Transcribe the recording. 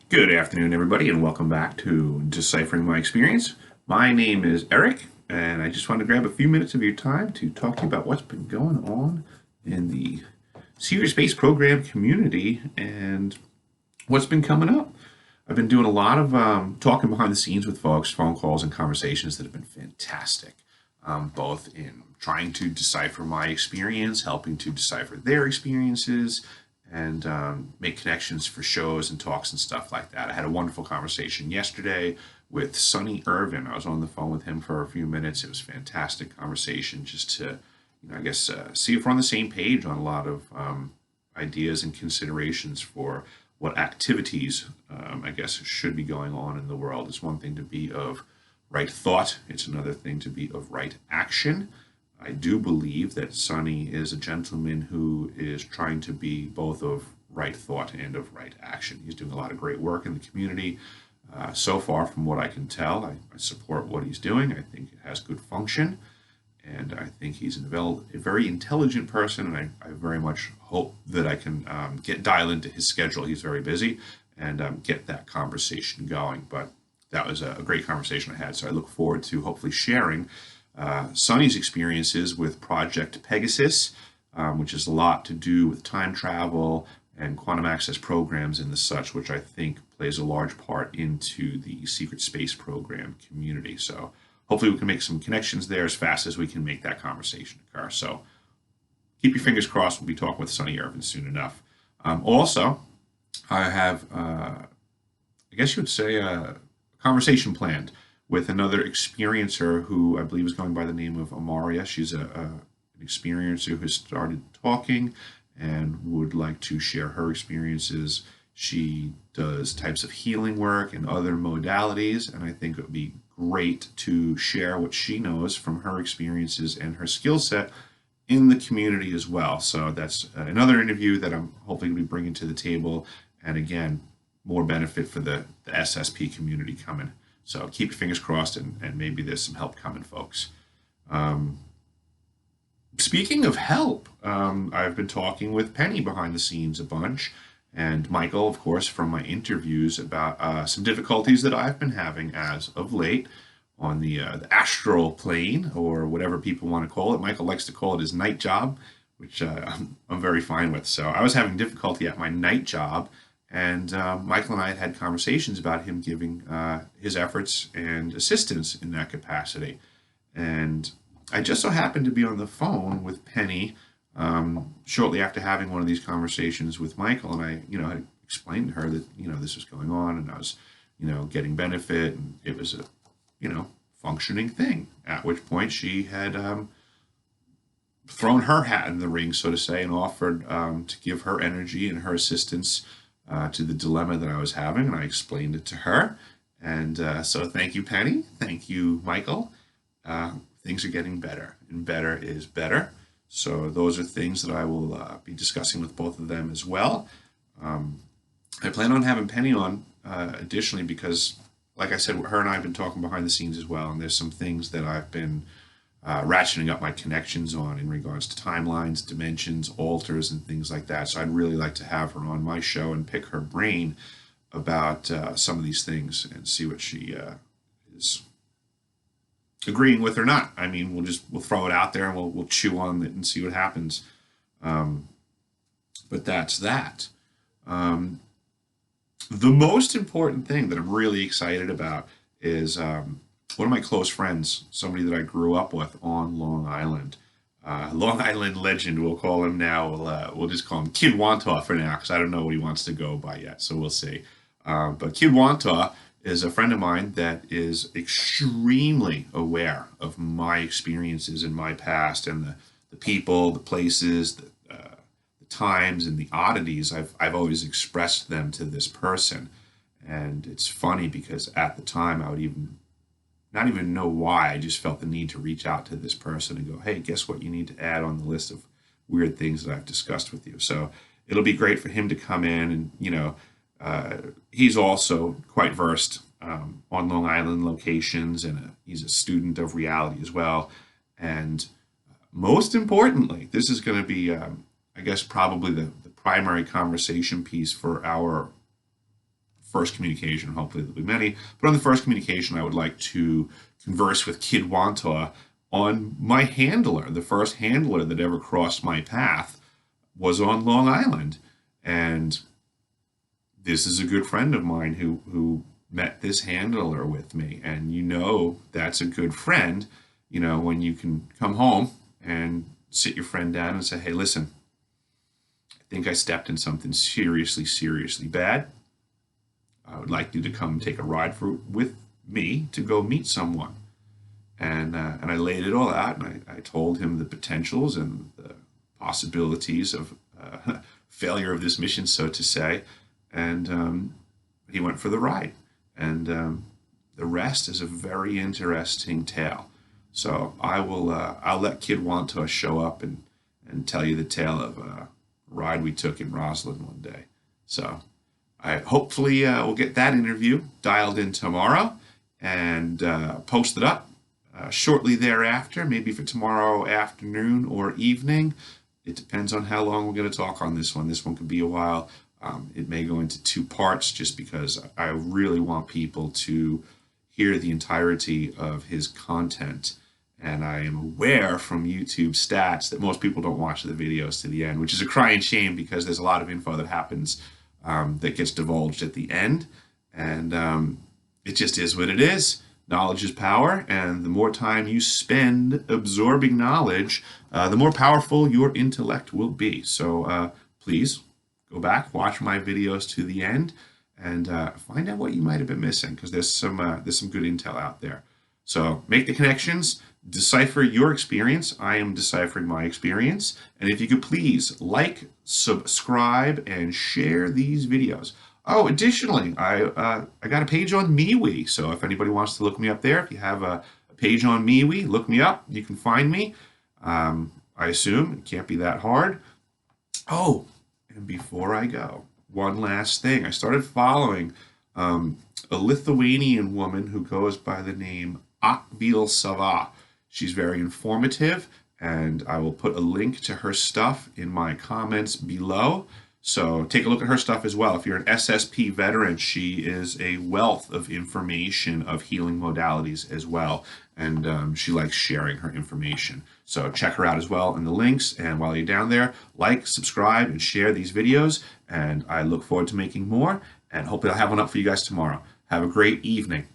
Good afternoon, everybody, and welcome back to Deciphering My Experience. My name is Eric, and I just wanted to grab a few minutes of your time to talk to you about what's been going on in the Secret Space Program community and what's been coming up. I've been doing a lot of talking behind the scenes with folks, phone calls and conversations that have been fantastic, both in trying to decipher my experience, helping to decipher their experiences, and make connections for shows and talks and stuff like that. I had a wonderful conversation yesterday with Sonny Irvin. I was on the phone with him for a few minutes. It was a fantastic conversation just to, I guess, see if we're on the same page on a lot of ideas and considerations for what activities, I guess, should be going on in the world. It's one thing to be of right thought, it's another thing to be of right action. I do believe that Sonny is a gentleman who is trying to be both of right thought and of right action. He's doing a lot of great work in the community. So far, from what I can tell, I support what he's doing. I think it has good function, and I think he's a very intelligent person, and I very much hope that I can dial into his schedule. He's very busy, and get that conversation going. But that was a great conversation I had, so I look forward to hopefully sharing Sonny's experiences with Project Pegasus, which is a lot to do with time travel and quantum access programs and the such, which I think plays a large part into the secret space program community. So hopefully we can make some connections there as fast as we can make that conversation occur. So keep your fingers crossed. We'll be talking with Sonny Irvin soon enough. Also, I have, I guess you would say, a conversation planned with another experiencer who I believe is going by the name of Amaria. She's an experiencer who has started talking and would like to share her experiences. She does types of healing work and other modalities, and I think it would be great to share what she knows from her experiences and her skill set in the community as well. So that's another interview that I'm hopefully going to be bringing to the table, and again, more benefit for the SSP community coming. So keep your fingers crossed, and maybe there's some help coming, folks. Um, Speaking of help, I've been talking with Penny behind the scenes a bunch, and Michael, of course, from my interviews about some difficulties that I've been having as of late on the astral plane, or whatever people want to call it. Michael likes to call it his night job, which I'm very fine with. So I was having difficulty at my night job, and Michael and I had conversations about him giving his efforts and assistance in that capacity. And I just so happened to be on the phone with Penny shortly after having one of these conversations with Michael, and I, had explained to her that this was going on, and I was, getting benefit, and it was a, functioning thing. At which point she had thrown her hat in the ring, so to say, and offered to give her energy and her assistance to the dilemma that I was having, and I explained it to her. And so thank you, Penny. Thank you, Michael. Things are getting better, and better is better. So those are things that I will be discussing with both of them as well. I plan on having Penny on additionally because, like I said, her and I have been talking behind the scenes as well, and there's some things that I've been ratcheting up my connections on in regards to timelines, dimensions, alters, and things like that. So I'd really like to have her on my show and pick her brain about some of these things and see what she is agreeing with or not. I mean, we'll throw it out there and we'll chew on it and see what happens. But that's that. The most important thing that I'm really excited about is one of my close friends, somebody that I grew up with on Long Island. Long Island legend, we'll call him now. We'll just call him Kid Wantaw for now, because I don't know what he wants to go by yet, so we'll see. But Kid Wantaw is a friend of mine that is extremely aware of my experiences in my past, and the people, the places, the times, and the oddities. I've always expressed them to this person. And it's funny because at the time I would not even know why. I just felt the need to reach out to this person and go, hey, guess what you need to add on the list of weird things that I've discussed with you. So it'll be great for him to come in, and, he's also quite versed on Long Island locations, and he's a student of reality as well. And most importantly, this is going to be, I guess, probably the primary conversation piece for our first communication. Hopefully there'll be many. But on the first communication, I would like to converse with Kid Wanta on my handler. The first handler that ever crossed my path was on Long Island. And this is a good friend of mine who met this handler with me. And you know that's a good friend, you know, when you can come home and sit your friend down and say, hey, listen, I think I stepped in something seriously, seriously bad. I would like you to come take a ride with me to go meet someone. And I laid it all out, and I told him the potentials and the possibilities of failure of this mission, so to say. And he went for the ride. And the rest is a very interesting tale. So I'll let Kid Wanta show up and tell you the tale of a ride we took in Roslyn one day. So I hopefully we'll get that interview dialed in tomorrow and posted up shortly thereafter, maybe for tomorrow afternoon or evening. It depends on how long we're going to talk on this one. This one could be a while. It may go into 2 parts just because I really want people to hear the entirety of his content. And I am aware from YouTube stats that most people don't watch the videos to the end, which is a crying shame because there's a lot of info that happens that gets divulged at the end. And it just is what it is. Knowledge is power, and the more time you spend absorbing knowledge, the more powerful your intellect will be. So please go back, watch my videos to the end, and find out what you might have been missing, because there's some good intel out there. So make the connections, decipher your experience. I am deciphering my experience, and if you could please like, subscribe, and share these videos. Oh, additionally, I got a page on MeWe, so if anybody wants to look me up there, if you have a page on MeWe, look me up. You can find me. I assume it can't be that hard. Oh, and before I go, one last thing. I started following a Lithuanian woman who goes by the name Akile Sava. She's very informative, and I will put a link to her stuff in my comments below. So take a look at her stuff as well. If you're an SSP veteran, she is a wealth of information of healing modalities as well. And she likes sharing her information. So check her out as well in the links. And while you're down there, like, subscribe, and share these videos. And I look forward to making more. And hopefully I'll have one up for you guys tomorrow. Have a great evening.